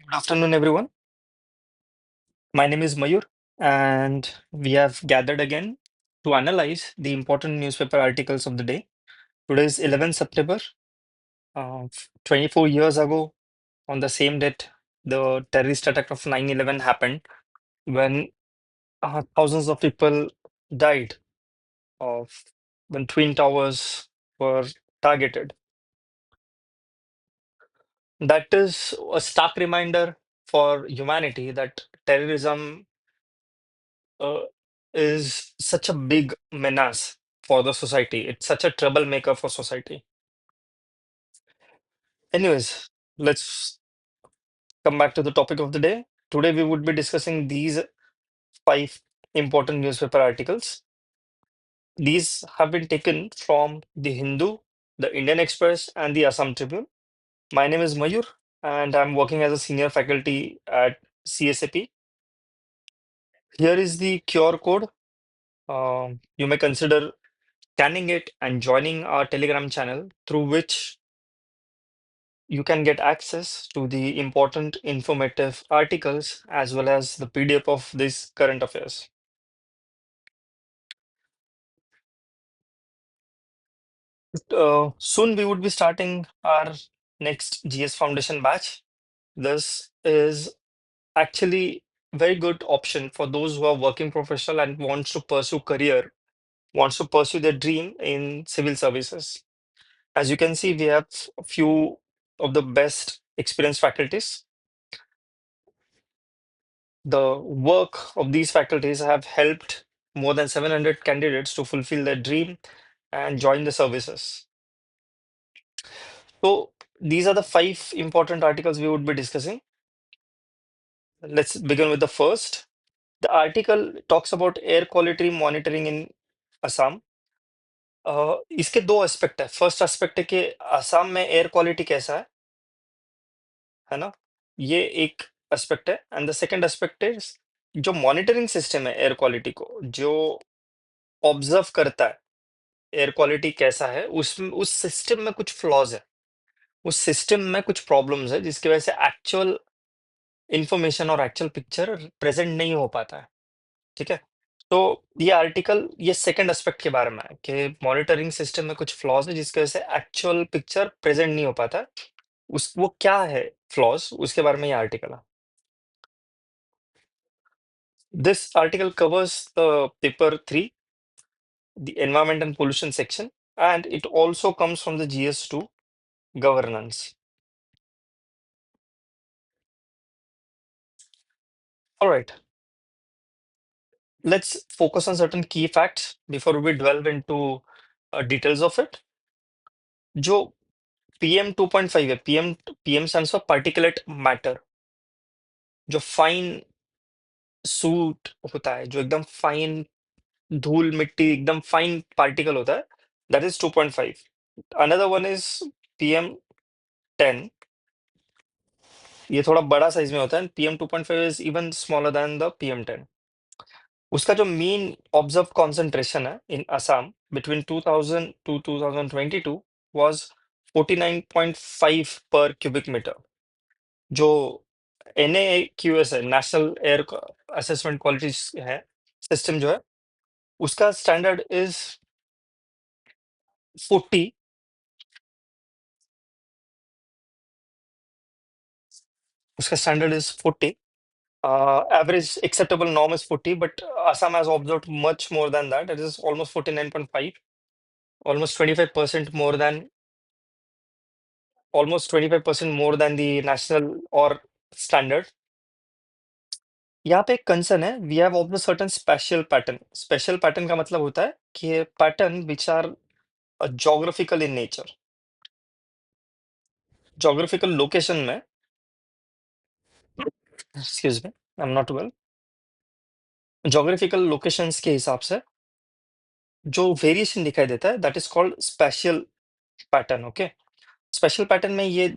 Good afternoon, everyone. My name is Mayur, and we have gathered again to analyze the important newspaper articles of the day. Today is 11th September. 24 years ago, on the same date, the terrorist attack of 9/11 happened when thousands of people died of when Twin Towers were targeted. That is a stark reminder for humanity that terrorism uh, is such a big menace for the society. It's such a troublemaker for society. Anyways, let's come back to the topic of the day. Today, we would be discussing these five important newspaper articles. These have been taken from the Hindu, the Indian Express, and the Assam Tribune. My name is Mayur, and I'm working as a senior faculty at CSAP. Here is the QR code. You may consider scanning it and joining our Telegram channel, through which you can get access to the important informative articles as well as the PDF of this current affairs. Soon we would be starting our next GS Foundation batch. This is actually very good option for those who are working professional and wants to pursue their dream in civil services. As you can see, we have a few of the best experienced faculties. The work of these faculties have helped more than 700 candidates to fulfill their dream and join the services. So these are the five important articles we would be discussing. Let's begin with the first. The article talks about air quality monitoring in Assam. इसके दो aspect है. First aspect है कि असम में air quality कैसा है ना? ये एक एस्पेक्ट है. And the second aspect is जो मॉनिटरिंग सिस्टम है एयर क्वालिटी को, जो ऑब्जर्व करता है एयर क्वालिटी कैसा है, उसमें उस सिस्टम में कुछ फ्लॉज है. उस सिस्टम में कुछ प्रॉब्लम्स है जिसकी वजह से एक्चुअल इंफॉर्मेशन और एक्चुअल पिक्चर प्रेजेंट नहीं हो पाता है. ठीक है. तो ये आर्टिकल ये सेकंड एस्पेक्ट के बारे में है कि मॉनिटरिंग सिस्टम में कुछ फ्लॉज है जिसकी वजह से एक्चुअल पिक्चर प्रेजेंट नहीं हो पाता है. उस वो क्या है फ्लॉज, उसके बारे में ये आर्टिकल है. This article covers the paper 3, the environment and pollution section, and it also comes from the GS2 governance. All right, let's focus on certain key facts before we delve into details of it. जो PM 2.5 है, PM stands for particulate matter. जो fine suit होता है, जो एकदम fine धूल मिट्टी एकदम फाइन पार्टिकल होता है, that is 2.5. Another one is PM 10. ये थोड़ा बड़ा साइज में होता है. PM 2.5 is even smaller than the PM 10. उसका जो मीन ऑब्जर्व कॉन्सेंट्रेशन है इन असम बिटवीन 2000 टू 2022 वाज 49.5 पर क्यूबिक मीटर. जो NAQS है, नेशनल एयर असेसमेंट क्वालिटी है सिस्टम जो है, उसका स्टैंडर्ड इज 40. उसका standard is 40. Average acceptable norm is 40, but Assam has observed much more than that. It is almost 49.5, almost 25% more than almost 25% more than the national or standard. यहाँ पे एक concern है. We have observe certain spatial pattern. Spatial pattern का मतलब होता है कि pattern which are geographical in nature. Geographical location में, excuse me, I am not well. Geographical locations के हिसाब से जो वेरिएशन दिखाई देता है, that is called spatial pattern. Okay. Spatial pattern में ये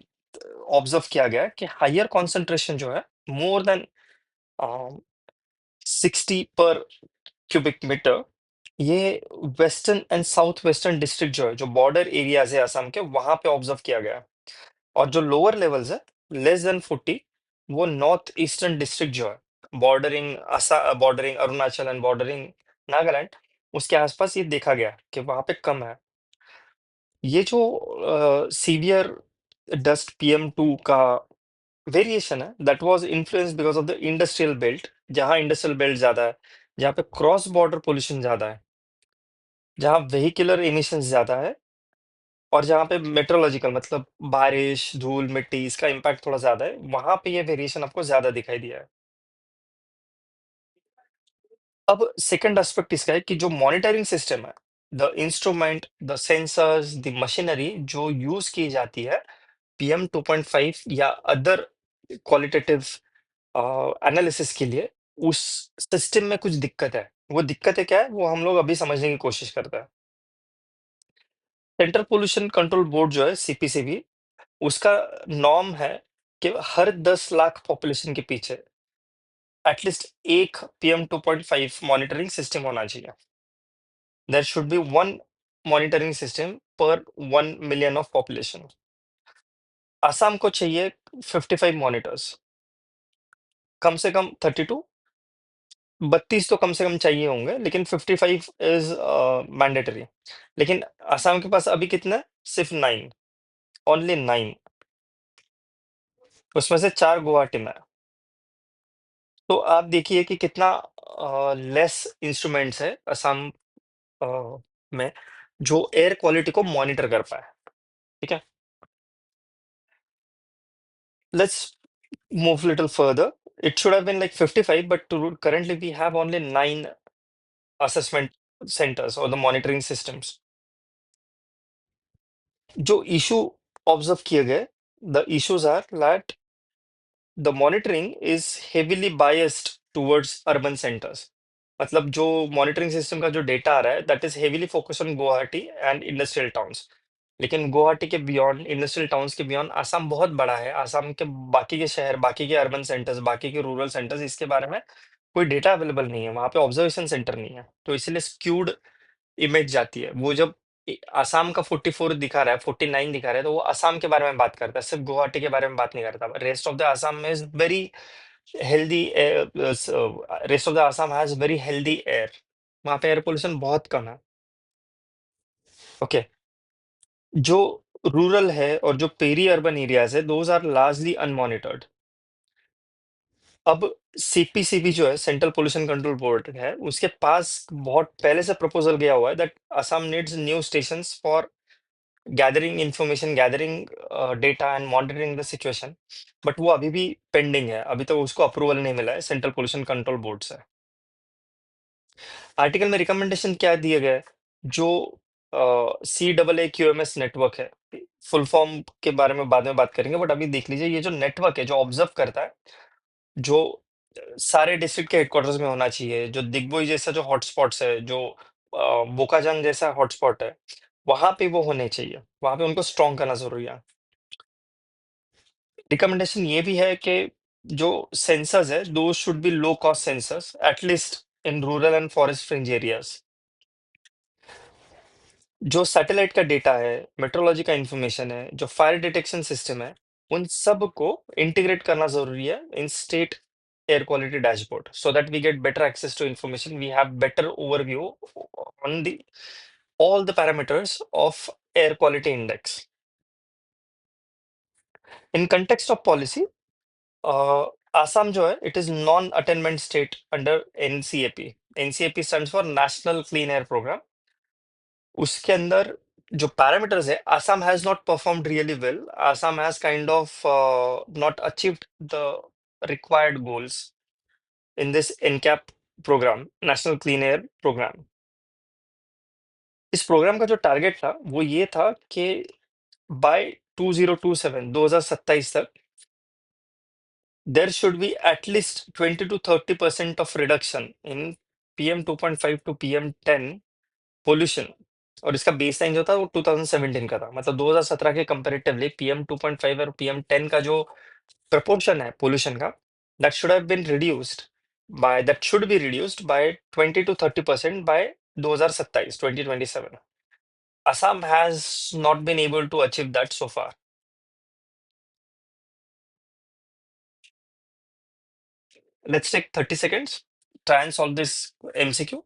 ऑब्जर्व किया गया है कि हायर कॉन्सेंट्रेशन जो है, मोर देन 60 पर क्यूबिक मीटर, ये western and south western district जो है, जो बॉर्डर एरियाज है असम के, वहां पे ऑब्जर्व किया गया है. और जो लोअर लेवल्स है, लेस देन 40, वो नॉर्थ ईस्टर्न डिस्ट्रिक्ट जो है, bordering Arunachal and bordering Nagaland, उसके आसपास ये देखा गया कि वहां पे कम है। ये जो सीवियर डस्ट PM2 का वेरिएशन है, that was influenced because of the industrial belt. जहाँ इंडस्ट्रियल बेल्ट ज्यादा है, जहाँ पे क्रॉस बॉर्डर पोल्यूशन ज्यादा है, जहाँ वेहिकुलर एमिशंस ज्यादा है, और जहाँ पे मेट्रोलॉजिकल मतलब बारिश धूल मिट्टी इसका इम्पैक्ट थोड़ा ज्यादा है, वहां पे ये वेरिएशन आपको ज्यादा दिखाई दिया है। अब सेकंड एस्पेक्ट इसका है कि जो मॉनिटरिंग सिस्टम है, the instrument, the sensors, the machinery जो यूज की जाती है PM2.5 या अदर क्वालिटेटिव एनालिसिस के लिए, उस सिस्टम में कुछ दिक्कत है। वो दिक्कतें क्या है, वो हम लोग अभी समझने की कोशिश करते हैं। सेंट्रल पोल्यूशन कंट्रोल बोर्ड जो है, CPCB, उसका नॉर्म है कि हर 10 लाख पॉपुलेशन के पीछे एटलीस्ट एक PM2.5 मॉनिटरिंग सिस्टम होना चाहिए। There should be one monitoring system per 1 million of population. Assam को चाहिए 55 मॉनिटर्स, कम से कम 32, 32 तो कम से कम चाहिए होंगे, लेकिन 55 इज मैंडेटरी। लेकिन असम के पास अभी कितना है, सिर्फ 9, ओनली 9। उसमें से 4 गुवाहाटी में है। तो आप देखिए कि कितना लेस इंस्ट्रूमेंट्स है असम में जो एयर क्वालिटी को मॉनिटर कर पाए। ठीक है, let's move little further. It should have been like 55, but currently we have only 9 assessment centers or the monitoring systems. जो इशू ऑब्जर्व किए गए, the issues are that the monitoring is heavily biased towards urban centres. मतलब जो monitoring system का जो data आ रहा है, that is heavily focus on Guwahati and industrial towns. लेकिन गुवाहाटी के बियॉन्ड, इंडस्ट्रियल टाउन्स के बियॉन्ड आसाम बहुत बड़ा है। आसाम के बाकी के शहर, बाकी के अर्बन सेंटर्स, बाकी के रूरल सेंटर्स, इसके बारे में कोई डेटा अवेलेबल नहीं है। वहां पे ऑब्जर्वेशन सेंटर नहीं है, तो इसलिए स्क्यूड इमेज जाती है। वो जब आसाम का 44 दिखा रहा है, 49 दिखा रहा है, तो वो आसाम के बारे में बात करता है, सिर्फ गुवाहाटी के बारे में बात नहीं करता। रेस्ट ऑफ द आसाम में is very healthy, rest of the Assam has very healthy air. वहां पे एयर पोल्यूशन बहुत कम है। ओके, जो रूरल है और जो पेरी अर्बन एरियाज है, दोज आर लार्जली अनमॉनिटर्ड। अब CPCB जो है, सेंट्रल पोल्यूशन कंट्रोल बोर्ड है, उसके पास बहुत पहले से प्रपोजल गया हुआ है that Assam needs new stations for gathering information, gathering data and monitoring the situation. But वो अभी भी पेंडिंग है, अभी तो उसको अप्रूवल नहीं मिला है सेंट्रल पोल्यूशन कंट्रोल बोर्ड से। आर्टिकल में रिकमेंडेशन क्या दिए गए, जो CAAQMS नेटवर्क है, फुल फॉर्म के बारे में बाद में बात करेंगे, बट अभी देख लीजिए, ये जो नेटवर्क है जो ऑब्जर्व करता है, जो सारे डिस्ट्रिक्ट के हेडक्वार्टर्स में होना चाहिए, जो दिग्बोई जैसा जो हॉटस्पॉट्स है, जो बोकाजांग जैसा हॉटस्पॉट है, वहां पे वो होने चाहिए, वहां पे उनको स्ट्रॉन्ग करना जरूरी है। रिकमेंडेशन ये भी है कि जो सेंसर्स है, दो should be low cost sensors, at least in rural and forest fringe areas. जो सैटेलाइट का डेटा है, मेट्रोलॉजी का इंफॉर्मेशन है, जो फायर डिटेक्शन सिस्टम है, उन सब को इंटीग्रेट करना जरूरी है in state air quality dashboard, so that we get better access to information, we have better overview on the all the parameters of air quality index. In context of policy, Assam जो है, it is non-attainment state under NCAP. NCAP stands for National Clean Air Program. उसके अंदर जो parameters है, Assam has not performed really well. Assam has kind of not achieved the required goals in this NCAP program, National Clean Air Program. इस programme का जो target था, वो ये था कि बाय 2027 तक there should be at least 20 to 30% of reduction in PM2.5 to PM10 pollution. और इसका बेस लाइन जो था वो 2017 का था, मतलब 2017 के कंपेरेटिवली PM2.5 और PM10 का जो प्रपोर्शन है पोल्यूशन का, that should be reduced by 20 to 30% by 2027। Assam has not been able to achieve that so far. Let's take 30 seconds. Try and solve this MCQ.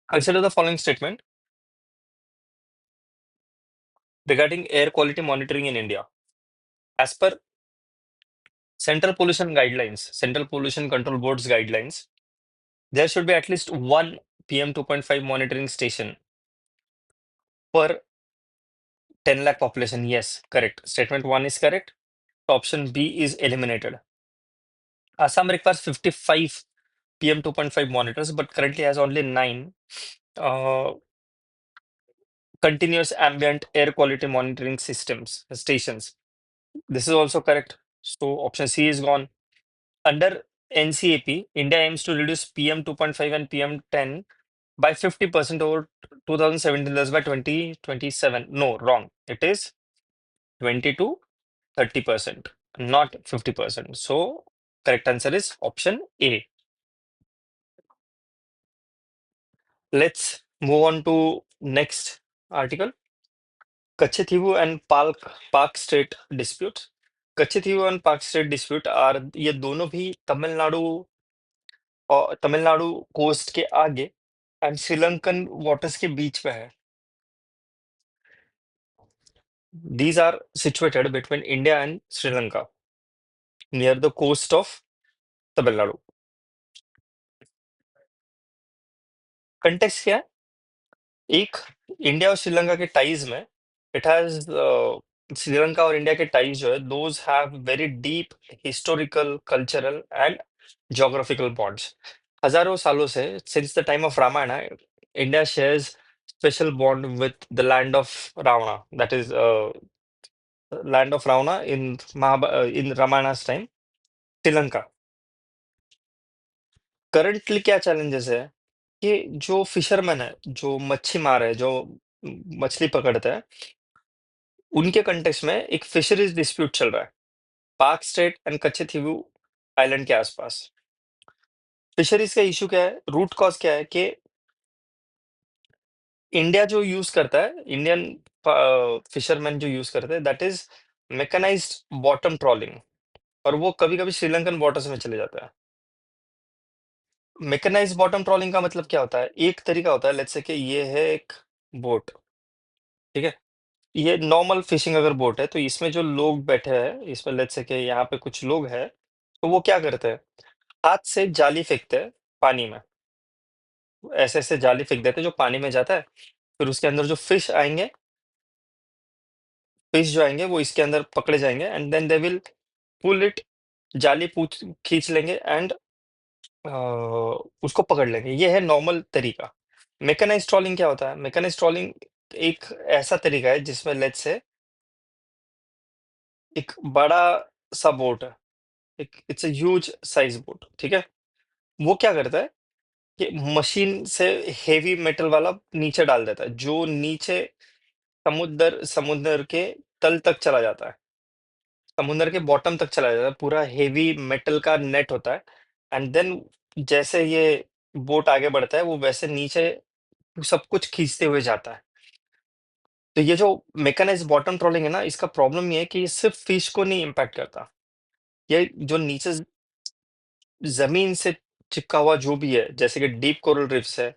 Consider the following statement regarding air quality monitoring in India. As per Central Pollution Guidelines, Central Pollution Control Board's guidelines, there should be at least one PM 2.5 monitoring station per 10 lakh population. Yes, correct. Statement 1 is correct. Option B is eliminated. Assam requires 55 PM 2.5 monitors, but currently has only 9 uh, continuous ambient air quality monitoring systems, stations. This is also correct. So option C is gone. Under NCAP, India aims to reduce PM 2.5 and PM 10 by 50% over 2017, thus by 2027. No, wrong. It is 20 to 30%, not 50%. So correct answer is option A. Let's move on to next article. Kachetivu and Park State dispute. Kachetivu and Park State dispute are ये दोनों भी तमिलनाडु और Tamil Nadu coast के आगे and Sri Lankan waters के बीच में है. These are situated between India and Sri Lanka near the coast of Tamil Nadu. Context क्या है? एक इंडिया और श्रीलंका के टाइज में इट हैज श्रीलंका और इंडिया के टाइज जो है those have very deep historical cultural and geographical bonds. हजारों सालों से since the time of Ramayana India shares special bond with the land of Ravana, that is land of Ravana in Ramayana's time, Sri Lanka. Currently क्या challenges है कि जो फिशरमैन है, जो मच्छी मार है, जो मछली पकड़ते हैं, उनके कंटेक्स्ट में एक फिशरीज डिस्प्यूट चल रहा है पार्क स्ट्रेट एंड कच्चीथिवु आइलैंड के आसपास. फिशरीज का इशू क्या है, रूट कॉज क्या है कि इंडिया जो यूज करता है, इंडियन फिशरमैन जो यूज करते हैं, that is mechanised bottom trawling, और वो कभी कभी श्रीलंकन वाटर्स में चले जाता है. मैकेनाइज्ड बॉटम ट्रॉलिंग का मतलब क्या होता है? एक तरीका होता है, लेट्स से कि ये है एक बोट, ठीक है, ये नॉर्मल फिशिंग अगर बोट है तो इसमें जो लोग बैठे हैं, इसमें लेट्स से कि यहाँ पे कुछ लोग हैं, तो वो क्या करते हैं, हाथ से जाली फेंकते हैं पानी में. ऐसे ऐसे जाली फेंक देते हैं जो पानी में जाता है, फिर उसके अंदर जो फिश जो आएंगे वो इसके अंदर पकड़े जाएंगे and then they will pull it, जाली पूछ खींच लेंगे एंड उसको पकड़ लेंगे. ये है नॉर्मल तरीका. मैकेनाइज्ड ट्रॉलिंग क्या होता है? मैकेनाइज्ड ट्रॉलिंग एक ऐसा तरीका है जिसमें लेट्स से एक बड़ा सा बोट है, एक it's a huge size boat, ठीक है. वो क्या करता है कि मशीन से हेवी मेटल वाला नीचे डाल देता है, जो नीचे समुद्र समुद्र के तल तक चला जाता है, समुद्र के बॉटम तक चला जाता है. पूरा हेवी मेटल का नेट होता है एंड देन जैसे ये बोट आगे बढ़ता है वो वैसे नीचे सब कुछ खींचते हुए जाता है. तो ये जो मैकेनाइज्ड बॉटम ट्रॉलिंग है ना, इसका प्रॉब्लम ये है कि ये सिर्फ फिश को नहीं इम्पैक्ट करता. ये जो नीचे जमीन से चिपका हुआ जो भी है, जैसे कि डीप कोरल रिफ्स है,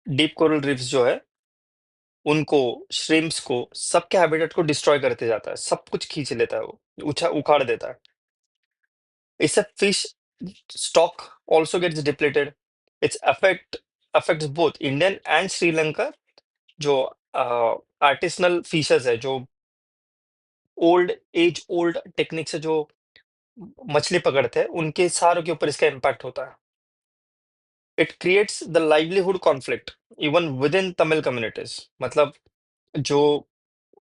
डीप कोरल रिफ्स जो है उनको, श्रिम्प्स को, सबके हैबिटेट को डिस्ट्रॉय करते जाता है, सब कुछ खींच लेता है, वो उखाड़ देता है. इससे fish stock also gets depleted. It's affects both Indian and Sri Lanka. जो आर्टिसनल फिशर्स है, जो ओल्ड टेक्निक से जो मछली पकड़ते हैं, उनके सारों के ऊपर इसका इम्पैक्ट होता है. It creates the livelihood conflict even with in Tamil communities. मतलब जो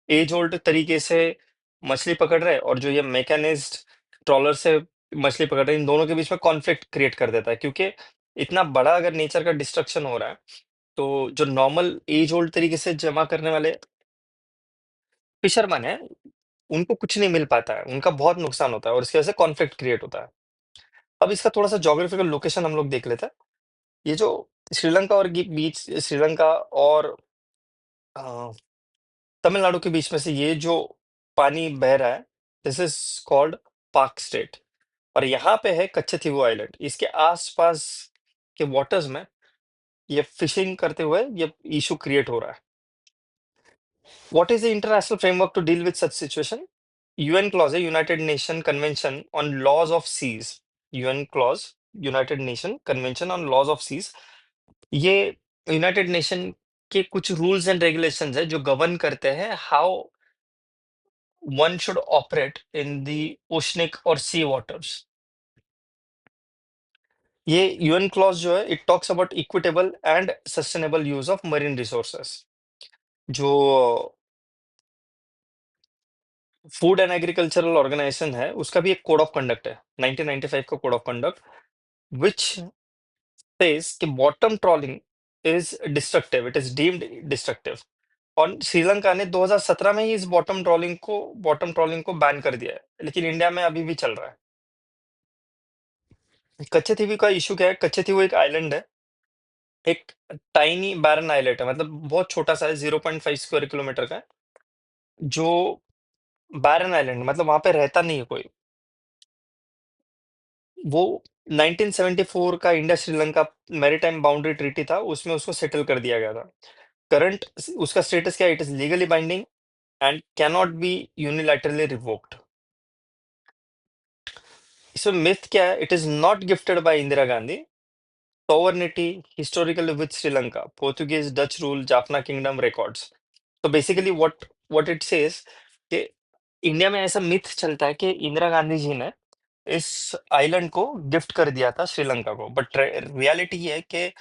एज ओल्ड तरीके से मछली पकड़ रहे हैं और जो ये मैकेनाइज्ड ट्रॉलर से मछली पकड़ रहे हैं, इन दोनों के बीच में कॉन्फ्लिक्ट क्रिएट कर देता है, क्योंकि इतना बड़ा अगर नेचर का डिस्ट्रक्शन हो रहा है, तो जो नॉर्मल एज ओल्ड तरीके से जमा करने वाले फिशरमैन है, उनको कुछ नहीं मिल पाता है, उनका बहुत नुकसान होता है और इसकी वजह से कॉन्फ्लिक्ट क्रिएट होता है। अब इसका थोड़ा सा जोग्राफिकल लोकेशन हम लोग देख लेते हैं। ये जो श्रीलंका और बीच, श्रीलंका और अ, तमिलनाडु के बीच में से ये जो पानी बह रहा है, this is called park state. और यहाँ पे है कच्चीथीवू आइलैंड। इसके आसपास के वाटर्स में ये फिशिंग करते हुए ये इशू क्रिएट हो रहा है। What is the international framework to deal with such situation? UNCLOS है, United Nation Convention on Laws of Seas. UNCLOS, United Nation Convention on Laws of Seas. ये United Nation के कुछ rules and regulations है जो govern करते हैं how one should operate in the oceanic और सी waters. ये यूएन क्लॉज जो है, it talks about equitable and sustainable use of marine resources. जो फूड एंड एग्रीकल्चरल ऑर्गेनाइजेशन है, उसका भी एक कोड ऑफ कंडक्ट है, 1995 का code of conduct, which says कि bottom trolling is destructive, it is deemed destructive. और श्रीलंका ने 2017 में ही इस बॉटम ट्रॉलिंग को बैन कर दिया है, लेकिन इंडिया में अभी भी चल रहा है। कच्चे का इशू क्या है? कच्चे एक आइलैंड है, एक टाइनी बैरन आइलैंड है, मतलब बहुत छोटा सा है, 0.5 स्क्वायर किलोमीटर का है, जो बैरन आइलैंड, मतलब वहां पे रहता नहीं है कोई। वो 1974 का India Sri Lanka maritime boundary treaty था, उसमें उसको सेटल कर दिया गया था। करंट उसका स्टेटस क्या है? It is legally binding and cannot be unilaterally revoked. इसमें मिथ क्या है? It is not gifted bye Indira Gandhi. Sovereignty historically with Sri Lanka, Portuguese, Dutch rule, Jaffna kingdom records. तो बेसिकली व्हाट इट सेज कि इंडिया में ऐसा मिथ चलता है कि इंदिरा गांधी जी ने इस आइलैंड को गिफ्ट कर दिया था श्रीलंका को, बट रियलिटी ये है कि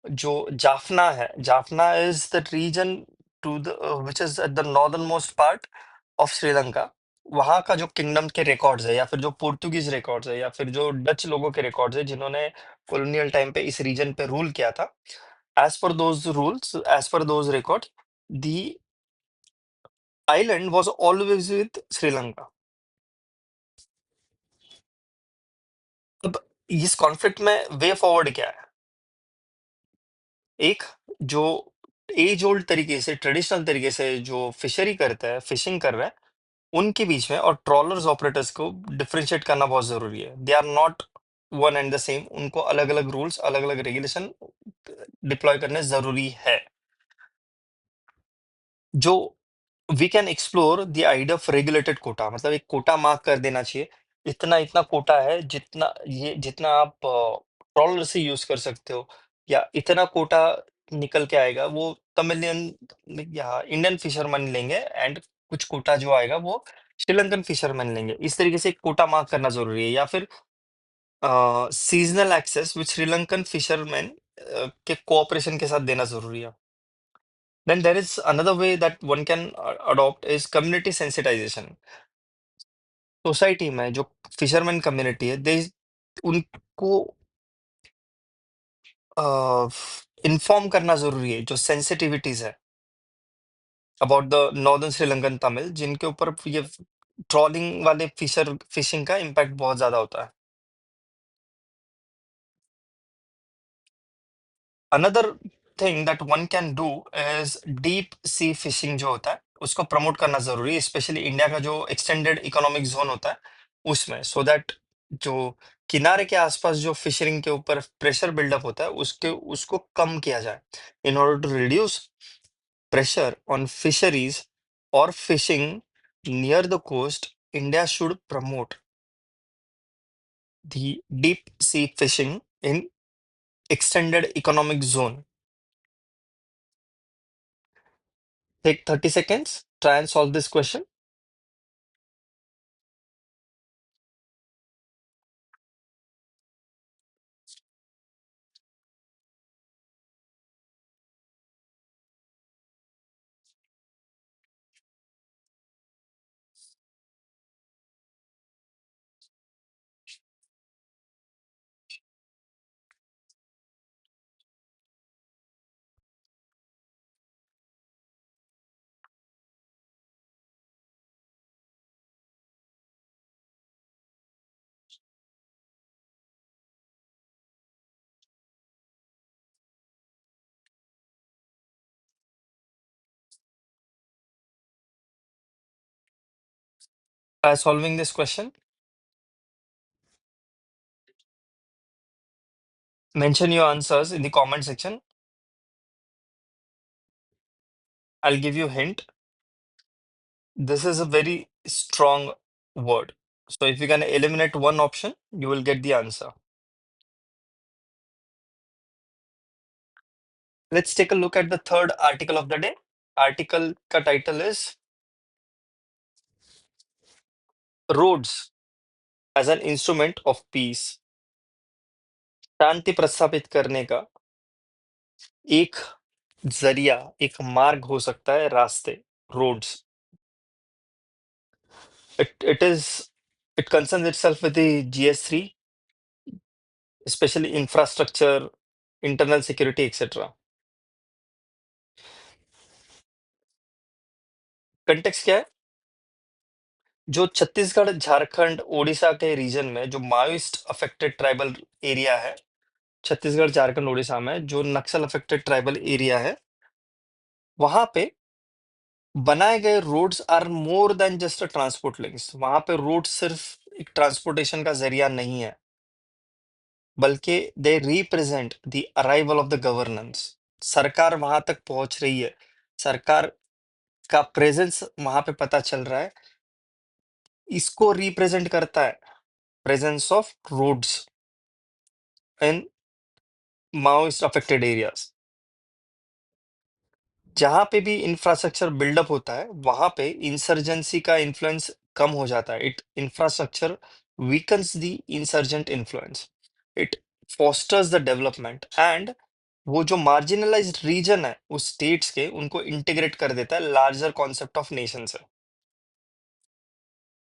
जो जाफना है, Jaffna is the region to the which is at the northern most part of Sri Lanka. वहां का जो किंगडम के रिकॉर्ड्स है, या फिर जो पोर्तुगीज रिकॉर्ड्स है, या फिर जो डच लोगों के रिकॉर्ड्स है जिन्होंने कॉलोनियल टाइम पे इस रीजन पे रूल किया था, as per those rules, as per those record, the island was always with Sri Lanka. अब इस कॉन्फ्लिक्ट में वे फॉरवर्ड क्या है? एक जो एज ओल्ड तरीके से, ट्रेडिशनल तरीके से जो फिशरी करता है, फिशिंग कर रहा है, उनके बीच में और ट्रॉलर्स ऑपरेटर्स को डिफरेंशिएट करना बहुत जरूरी है। They are not one and the same, उनको अलग अलग रूल्स, अलग अलग रेगुलेशन डिप्लॉय करने जरूरी है। जो we can explore the idea of regulated quota, मतलब एक कोटा मार्क कर देना चाहिए, इतना इतना कोटा है, जितना आप ट्रॉलर से यूज कर सकते हो, या इतना कोटा निकल के आएगा वो तमिलियन या इंडियन फिशरमैन लेंगे, एंड कुछ कोटा जो आएगा वो श्रीलंकन फिशरमैन लेंगे। इस तरीके से एक कोटा मार्क करना जरूरी है। या फिर seasonal access with Sri Lankan fishermen के कोऑपरेशन के साथ देना जरूरी है। Then there is another way that one can adopt is community sensitization. Society में जो फिशरमैन कम्युनिटी है, दे उनको इन्फॉर्म करना जरूरी है, जो सेंसिटिविटीज है about the northern Sri Lankan Tamil, जिनके ऊपर ये ट्रॉलिंग वाले फिशिंग का इम्पैक्ट बहुत ज्यादा होता है। Another thing that one can do is deep sea fishing जो होता है, उसको प्रमोट करना जरूरी है, स्पेशली इंडिया का जो एक्सटेंडेड इकोनॉमिक जोन होता है उसमें, सो दैट जो किनारे के आसपास जो फिशरिंग के ऊपर प्रेशर बिल्डअप होता है उसको कम किया जाए। In order to reduce pressure on fisheries और fishing near the coast, India should promote the deep sea fishing in extended economic zone. Take 30 seconds, try and solve this question. By solving this question, mention your answers in the comment section. I'll give you a hint. This is a very strong word. So if you can eliminate one option, you will get the answer. Let's take a look at the third article of the day. Article का title is Roads as an Instrument of Peace. शांति प्रस्थापित करने का एक जरिया, एक मार्ग हो सकता है, रास्ते, roads. It concerns itself with the GS3, especially infrastructure, internal security, etc. Context क्या है? जो छत्तीसगढ़, झारखंड, ओडिशा के रीजन में जो माओइस्ट अफेक्टेड ट्राइबल एरिया है, छत्तीसगढ़, झारखंड, ओडिशा में जो नक्सल अफेक्टेड ट्राइबल एरिया है, वहां पे बनाए गए roads are more than just a transport links. वहां पे रोड सिर्फ एक ट्रांसपोर्टेशन का जरिया नहीं है, बल्कि they represent the arrival of the governance. सरकार वहां तक पहुंच रही है, सरकार का प्रेजेंस वहां पे पता चल रहा है. इसको रिप्रेजेंट करता है presence of roads in Maoist affected areas. जहां पे भी इंफ्रास्ट्रक्चर बिल्डअप होता है, वहां पे इंसर्जेंसी का इन्फ्लुएंस कम हो जाता है. It infrastructure weakens the insurgent influence. It fosters the development and वो जो मार्जिनलाइज्ड रीजन है उस स्टेट्स के, उनको इंटीग्रेट कर देता है लार्जर कॉन्सेप्ट ऑफ नेशन से.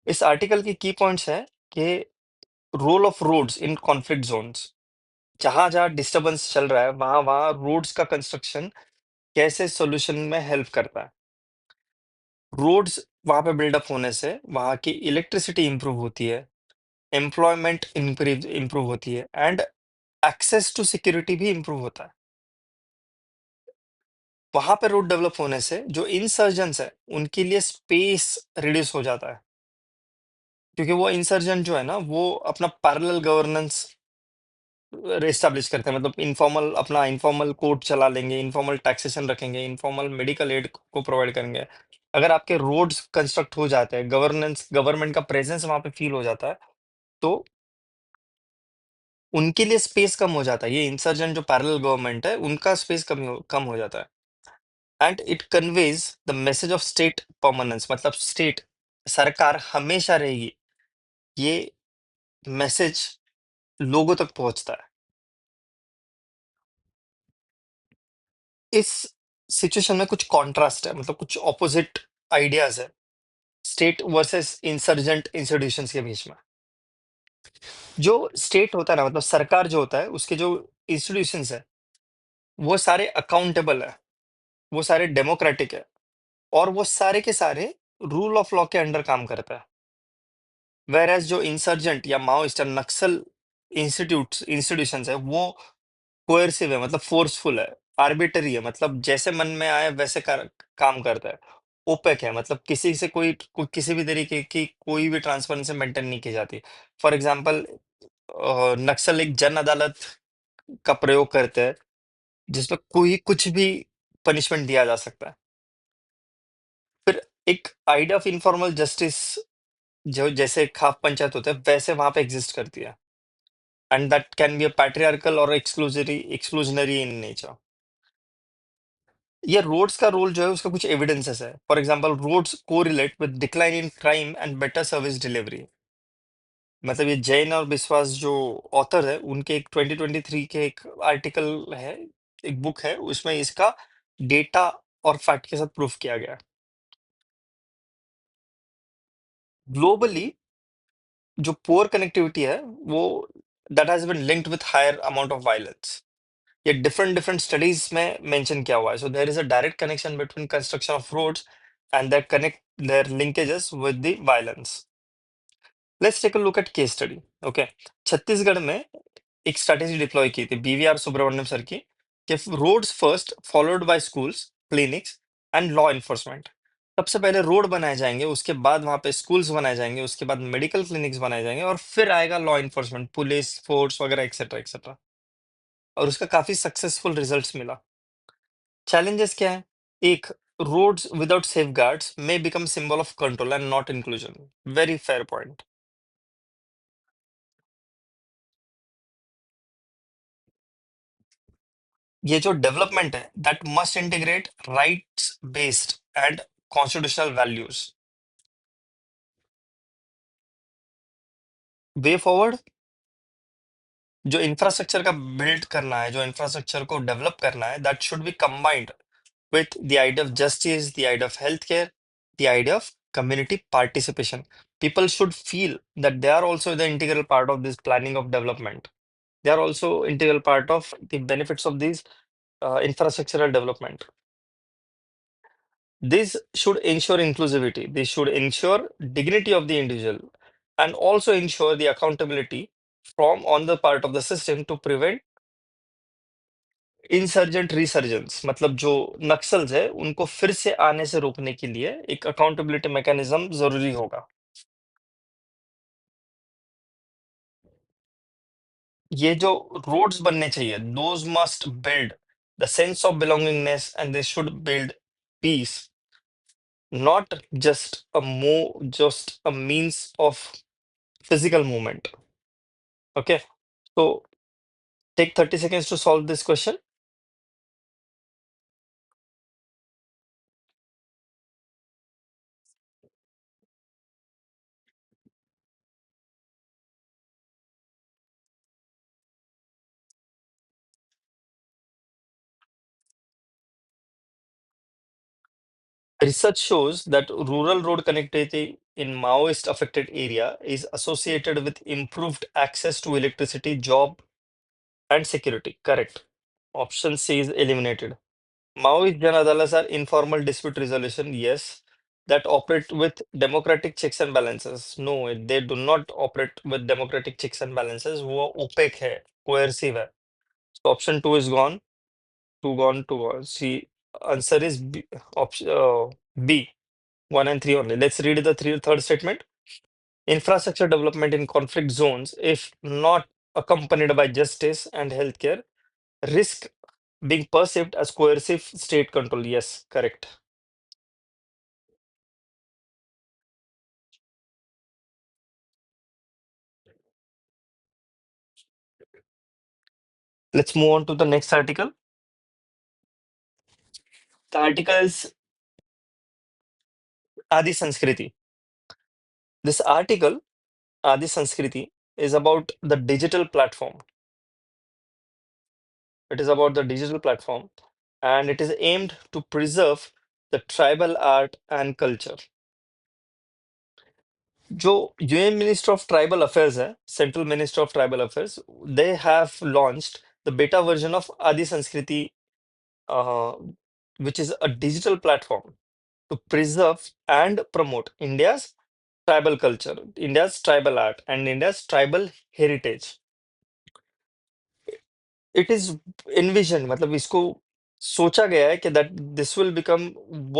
इस आर्टिकल की की पॉइंट्स है कि role of roads in conflict zones. जहां जहां डिस्टरबेंस चल रहा है, वहां वहां रोड्स का कंस्ट्रक्शन कैसे सॉल्यूशन में हेल्प करता है. रोड्स वहां पे बिल्डअप होने से वहां की इलेक्ट्रिसिटी इंप्रूव होती है, एम्प्लॉयमेंट इंप्रूव होती है एंड एक्सेस टू सिक्योरिटी भी इंप्रूव होता है. वहां पे रोड डेवलप होने से जो इंसर्जेंट्स है उनके लिए स्पेस रिड्यूस हो जाता है, क्योंकि वो इंसर्जेंट जो है ना, वो अपना पैरेलल गवर्नेंस एस्टैब्लिश करते हैं. मतलब इनफॉर्मल, अपना इनफॉर्मल कोर्ट चला लेंगे, इनफॉर्मल टैक्सेशन रखेंगे, इनफॉर्मल मेडिकल एड को प्रोवाइड करेंगे. अगर आपके रोड्स कंस्ट्रक्ट हो जाते हैं, गवर्नेंस, गवर्नमेंट का प्रेजेंस वहां पे फील हो जाता है, तो उनके लिए स्पेस कम हो जाता है. ये इंसर्जेंट जो पैरेलल गवर्नमेंट है, उनका स्पेस कम हो जाता है. And it conveys the message of state permanence. मतलब स्टेट, सरकार हमेशा रहेगी, ये मैसेज लोगों तक पहुंचता है. इस सिचुएशन में कुछ कॉन्ट्रास्ट है, मतलब कुछ ऑपोजिट आइडियाज है स्टेट वर्सेस इंसर्जेंट इंस्टीट्यूशंस के बीच में. जो स्टेट होता है ना, मतलब सरकार जो होता है, उसके जो इंस्टीट्यूशंस है, वो सारे अकाउंटेबल है, वो सारे डेमोक्रेटिक है, और वो सारे के सारे रूल ऑफ लॉ के अंडर काम करता है. वेर एज जो इंसर्जेंट या माओइस्ट या नक्सल इंस्टीट्यूशंस है, वो कोएर्सिव है, मतलब फोर्सफुल है, आर्बिटरी है, मतलब जैसे मन में आए वैसे काम करता है. ओपेक है, मतलब किसी से किसी भी तरीके की कोई भी ट्रांसपेरेंसी मेंटेन नहीं की जाती. फॉर एग्जांपल, नक्सल एक जन अदालत का प्रयोग करते हैं, जिसमें कोई कुछ भी पनिशमेंट दिया जा सकता है. फिर एक आइडिया ऑफ इनफॉर्मल जस्टिस, जो जैसे खाप पंचायत होता है, वैसे वहां पे एग्जिस्ट करती है. And that can be a patriarchal और एक्सक्लूजनरी इन नेचर. ये रोड्स का रोल जो है, उसका कुछ एविडेंसेस है. For example, roads correlate with decline in crime and better service delivery. मतलब ये जैन और विश्वास जो ऑथर है, उनके एक 2023 के एक आर्टिकल है, एक बुक है, उसमें इसका डेटा और फैक्ट के साथ प्रूफ किया गया. ग्लोबली जो पुअर कनेक्टिविटी है, वो that has been linked with higher amount of violence. ये डिफरेंट डिफरेंट स्टडीज में मेंशन किया हुआ है. So there is a direct connection between construction of roads and that connect their linkages with the violence. Let's take a look at case study. Okay, Chhattisgarh में एक strategy deploy की थी BVR Subramaniam sir की, कि roads first followed by schools, clinics and law enforcement. सबसे पहले road बनाए जाएंगे, उसके बाद वहां पे स्कूल्स बनाए जाएंगे, उसके बाद मेडिकल क्लिनिक्स बनाए जाएंगे, और फिर आएगा लॉ इन्फोर्समेंट, पुलिस फोर्स वगैरह एक्सेट्रा एक्सेट्रा। और उसका काफी सक्सेसफुल रिजल्ट्स मिला। चैलेंजेस क्या है? एक, roads without safeguards may become symbol of control and not inclusion. Very fair point. ये जो डेवलपमेंट है, that must integrate rights based and constitutional values. Way forward, जो इंफ्रास्ट्रक्चर का बिल्ड करना है, जो इंफ्रास्ट्रक्चर को डेवलप करना है, that should be combined with the idea of justice, the idea of healthcare, the idea of community participation. People should feel that they are also the integral part of this planning of development. They are also integral part of the benefits of these infrastructural development. This should ensure inclusivity. This should ensure dignity of the individual, and also ensure the accountability from on the part of the system to prevent insurgent resurgence. मतलब जो Naxals है उनको फिर से आने से रोकने के लिए एक अकाउंटेबिलिटी मैकेनिज्म जरूरी होगा। ये जो रोड्स बनने चाहिए, those must build the sense of belongingness and they should build peace, not just a means of physical movement. Okay, तो take 30 seconds to solve this question. Research shows that rural road connectivity in Maoist affected area is associated with improved access to electricity, job, and security. Correct. Option C is eliminated. Maoist Jan Adalas are informal dispute resolution, yes, that operate with democratic checks and balances. No, they do not operate with democratic checks and balances. वो opaque है, coercive है. So option 2 is gone. 2 gone, 2 gone. C answer is B. Option B. 1 and 3 only. Let's read the third statement. Infrastructure development in conflict zones, if not accompanied by justice and healthcare, risk being perceived as coercive state control. Yes, correct. Let's move on to the next article. The article is Adi Sanskriti. This article, Adi Sanskriti, is about the digital platform. It is about the digital platform, and it is aimed to preserve the tribal art and culture. जो UN minister of tribal affairs है, central minister of tribal affairs, they have launched the beta version of Adi Sanskriti, which is a digital platform to preserve and promote India's tribal culture, India's tribal art, and India's tribal heritage. It is envisioned, मतलब इसको सोचा गया है कि that this will become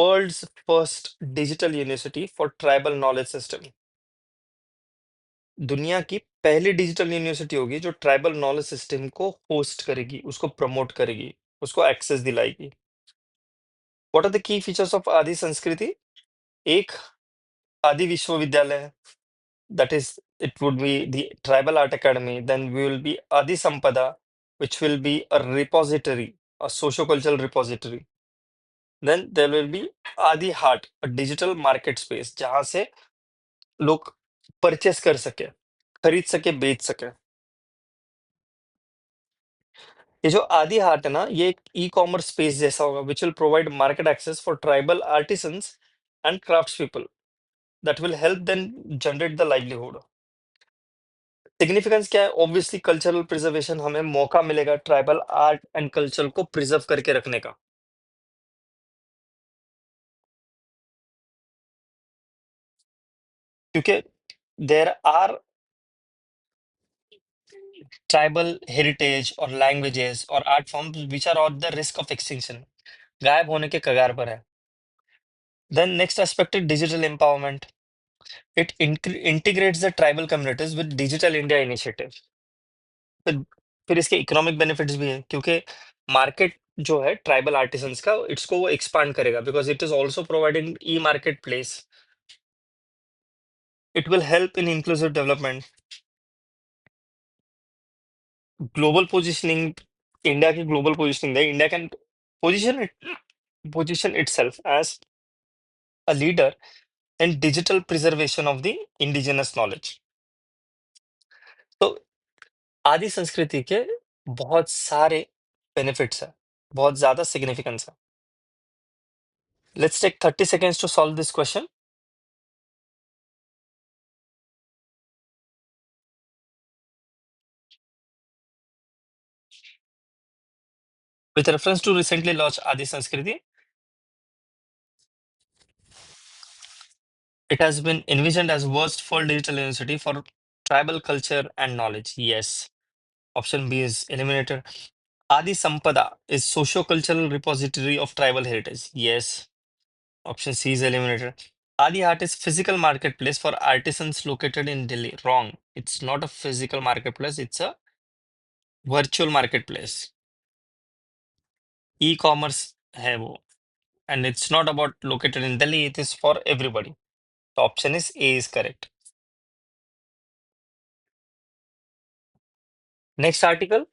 world's first digital university for tribal knowledge system. दुनिया की पहली digital university होगी जो ट्राइबल नॉलेज सिस्टम को होस्ट करेगी, उसको प्रमोट करेगी, उसको एक्सेस दिलाएगी। What are the key features of Adi Sanskriti? एक, Adi Vishwavidyalaya, that is, it would be the tribal art academy, then we will be Adi Sampada, which will be a repository, a socio-cultural repository. Then there will be Adi Hart, a digital market space, जहां से लोग purchase कर सके, खरीद सके, बेच सके। ये जो आदि हाट है ना, ये एक ई कॉमर्स स्पेस जैसा होगा, which will provide market access for tribal artisans and crafts people, that will help them generate the livelihood. Significance क्या है? ऑब्वियसली कल्चरल प्रिजर्वेशन, हमें मौका मिलेगा ट्राइबल आर्ट एंड कल्चर को प्रिजर्व करके रखने का, क्योंकि देर आर ट्राइबल हेरिटेज और लैंग्वेजेस और art forms which are on the risk of extinction, गायब होने के कगार पर है। Then next aspect is digital empowerment. It integrates the tribal communities with Digital India initiative. फिर फिर इसके इकोनॉमिक बेनिफिट्स भी हैं, क्योंकि मार्केट जो है ट्राइबल आर्टिसंस का, इसको वो एक्सपांड करेगा, because it is also providing E market place. It will help in inclusive development. Global positioning, India की ग्लोबल पोजिशनिंग है. India can position position itself as a leader in digital preservation of the indigenous knowledge. तो आदि संस्कृति के बहुत सारे benefits है, बहुत ज्यादा सिग्निफिकेंस है. Let's take 30 seconds to solve this question. With reference to recently launched Adi Sanskriti, it has been envisioned as world's full digital university for tribal culture and knowledge. Yes. Option B is eliminated. Adi Sampada is socio-cultural repository of tribal heritage. Yes. Option C is eliminated. Adi Art is physical marketplace for artisans located in Delhi. Wrong. It's not a physical marketplace. It's a virtual marketplace. E-commerce है वो. And it's not about located in Delhi. It is for everybody. The option is A is correct. Next article,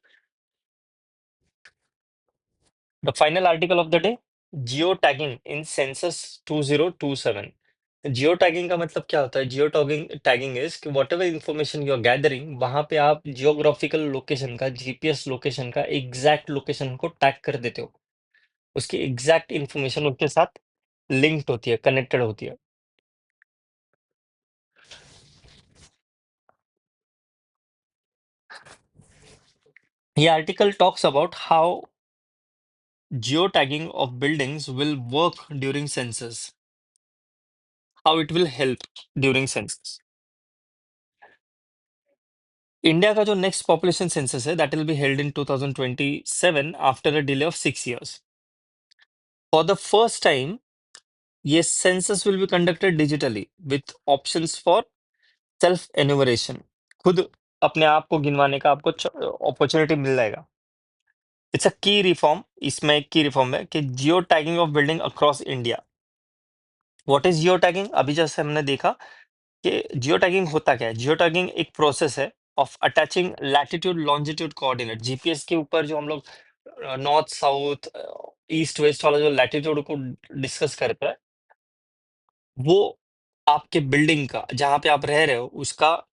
the final article of the day, geotagging in census 2027. Geotagging का मतलब क्या होता है? Geotagging tagging is कि whatever information you are gathering, वहां पे आप geographical location का, जीपीएस लोकेशन का एग्जैक्ट लोकेशन को टैग कर देते हो. उसकी एग्जैक्ट इंफॉर्मेशन उसके साथ लिंक्ड होती है, कनेक्टेड होती है. ये article talks about how geo tagging of buildings will work during census, how it will help during census. India का जो नेक्स्ट पॉपुलेशन सेंसस है, that will be held in 2027 after a delay of 6 years. For the first time ये census will be conducted digitally with options for self enumeration. खुद अपने आप को गिनवाने का आपको अपॉर्चुनिटी मिल जाएगा. इट्स अ की रिफॉर्म. इसमें एक की रिफॉर्म है कि जियो tagging of building across India. What is geo tagging? अभी जैसे हमने देखा कि जियो टैगिंग होता क्या है. जियो टैगिंग एक प्रोसेस है of attaching latitude longitude coordinate. GPS के ऊपर जो हम लोग नॉर्थ साउथ ईस्ट वेस्ट वाला जो लैटिट्यूड को डिस्कस करते हैं, वो आपके बिल्डिंग का, जहां पे आप रह रहे हो, उसका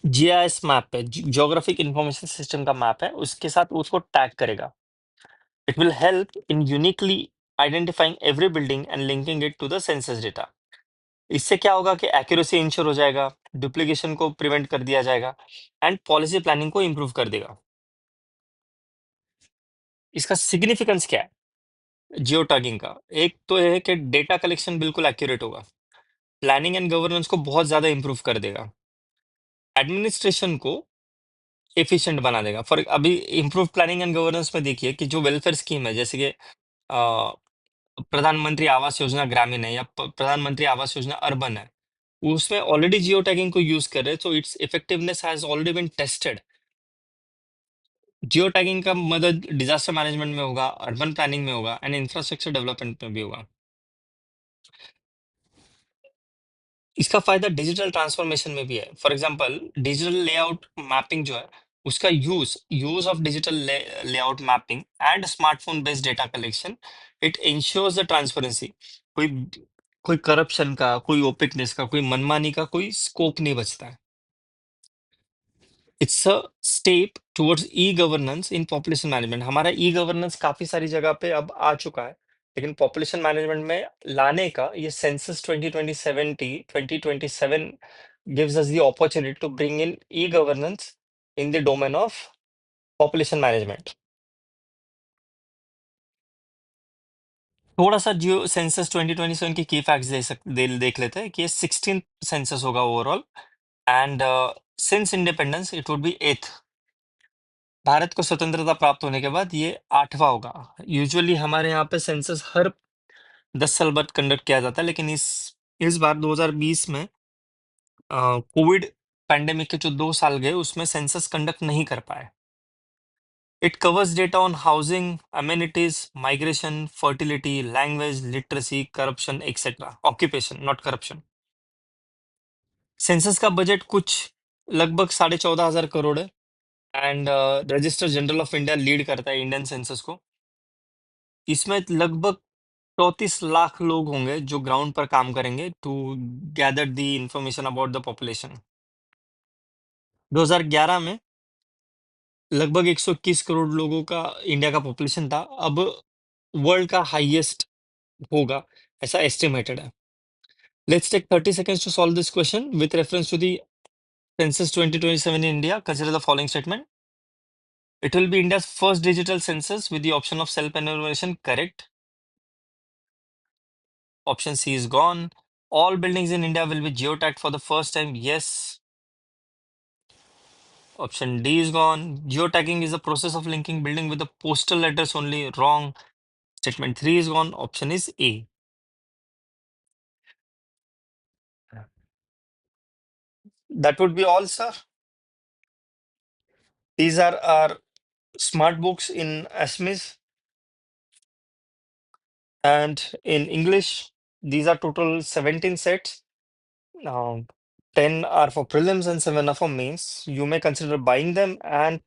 जीआईएस मैप है, जियोग्राफिक इंफॉर्मेशन सिस्टम का मैप है, उसके साथ उसको टैग करेगा. It will help in uniquely identifying every building and linking it to the census data. इससे क्या होगा कि एक्यूरेसी इंश्योर हो जाएगा, डुप्लीकेशन को प्रिवेंट कर दिया जाएगा, एंड पॉलिसी प्लानिंग को इंप्रूव कर देगा. इसका सिग्निफिकेंस क्या है जियो टैगिंग का? एक तो ये है कि डेटा कलेक्शन बिल्कुल एक्यूरेट होगा, प्लानिंग एंड गवर्नेंस को बहुत ज्यादा इंप्रूव कर देगा, एडमिनिस्ट्रेशन को एफिशिएंट बना देगा. फॉर अभी इंप्रूव प्लानिंग एंड गवर्नेंस में देखिए कि जो वेलफेयर स्कीम है, जैसे कि प्रधानमंत्री आवास योजना ग्रामीण है या प्रधानमंत्री आवास योजना अर्बन है, उसमें ऑलरेडी जियो टैगिंग को यूज कर रहे हैं, तो its effectiveness has already been tested. Geotagging का मदद डिजास्टर मैनेजमेंट में होगा, अर्बन प्लानिंग में होगा, एंड इंफ्रास्ट्रक्चर डेवलपमेंट में भी होगा. इसका फायदा डिजिटल ट्रांसफॉर्मेशन में भी है. For example digital layout mapping जो है, उसका use use of digital layout mapping and smartphone based data collection, it ensures the transparency. कोई कोई करप्शन का, कोई ओपिकनेस का, कोई मनमानी का कोई स्कोप नहीं बचता है. It's a step towards e governance in population management. हमारा ई गवर्नेंस काफी सारी जगह पे अब आ चुका है, लेकिन पॉपुलेशन मैनेजमेंट में लाने का ये census 2027 gives us the opportunity to bring in e-governance in the domain of population management. थोड़ा सा जियो सेंसस 2027 की फैक्ट्स देख लेते हैं कि ये 16th सेंसस होगा overall, and since independence it would B 8th. Bharat को स्वतंत्रता प्राप्त होने के बाद ये 8वां होगा. यूजुअली हमारे यहाँ पे सेंसस हर 10 साल बाद कंडक्ट किया जाता है, लेकिन इस बार 2020 में कोविड पैंडेमिक के जो 2 साल गए उसमें सेंसस कंडक्ट नहीं कर पाए. It covers data on housing, amenities, migration, fertility, language, literacy, corruption, etc. Occupation, not corruption. Census का बजट कुछ लगभग 14,500 करोड़ है. And register general of India lead करता है इंडियन सेंसस को. इसमें लगभग 34 लाख लोग होंगे जो ग्राउंड पर काम करेंगे to gather the information about the population. 2011 में लगभग 121 करोड़ लोगों का इंडिया का पॉपुलेशन था. अब वर्ल्ड का हाईएस्ट होगा ऐसा एस्टिमेटेड है. Let's take 30 seconds to solve this question with reference to the census 2027 in India. Consider the following statement. It will be India's first digital census with the option of self-enumeration. Correct. Option C is gone. All buildings in India will be geotagged for the first time. Yes. Option D is gone. Geotagging is the process of linking building with the postal address only. Wrong. Statement 3 is gone. Option is A. That would be all, sir. These are our smart books in ASMIS. And in English, these are total 17 sets. Now, 10 are for prelims and 7 are for mains. You may consider buying them and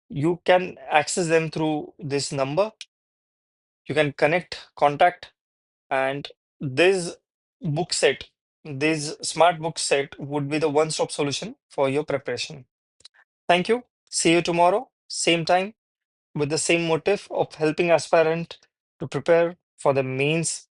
you can access them through this number. You can connect, contact, and this book set, this smart book set would be the one-stop solution for your preparation. Thank you. See you tomorrow, same time, with the same motive of helping aspirant to prepare for the mains